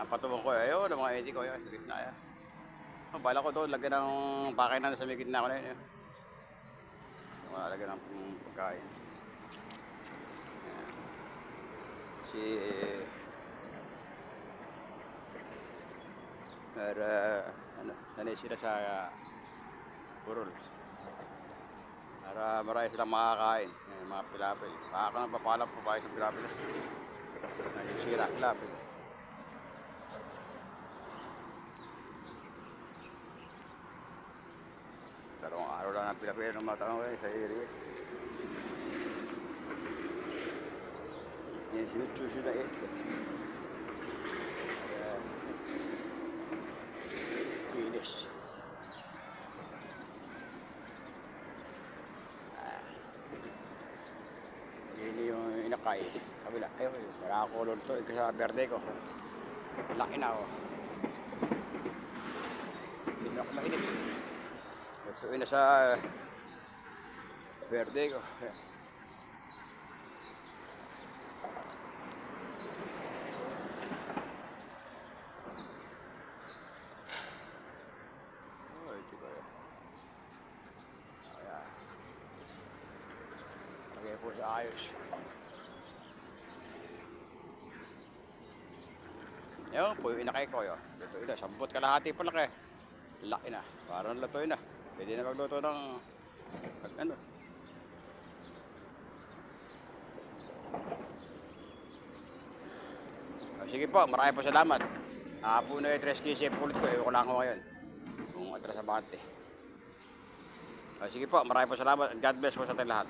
Ang patubong ko, ayun, ang mga edit ko, ayun, sa gitna, ayun. Bala ko doon, lagyan ng pakay na sa may gitna ko na yun. Wala, lagyan ng pagkain. Ayan. Si... Para, nanay sila sa burol. Para marami silang makakain. Ayan, mga pilapil. Baka ka nang papalap po pa sa pilapil. Nasisira pilapil. Dalawang araw lang ang pilapil ng matanong ko sa area. Yan, sinususunod na ito. Pinis. Yun yung inakay. Kabila. Ayun, nakakulon to. Ika sa berde ko. Laki na ako. Hindi na ako mainit. Ito na sa berde ko. Lagay po sa ayos. Ayun po yung inakay ko yun. Lutoy na. Sambot kalahati pa laki. Laki na. Parang lutoy na. Pwede na magluto ng ano. Sige po, marami po salamat. Po na yung 3 ulit ko. Ewan ko lang ako ngayon. Kung atras sa bate. Sige po, marami po salamat. God bless po sa ating lahat.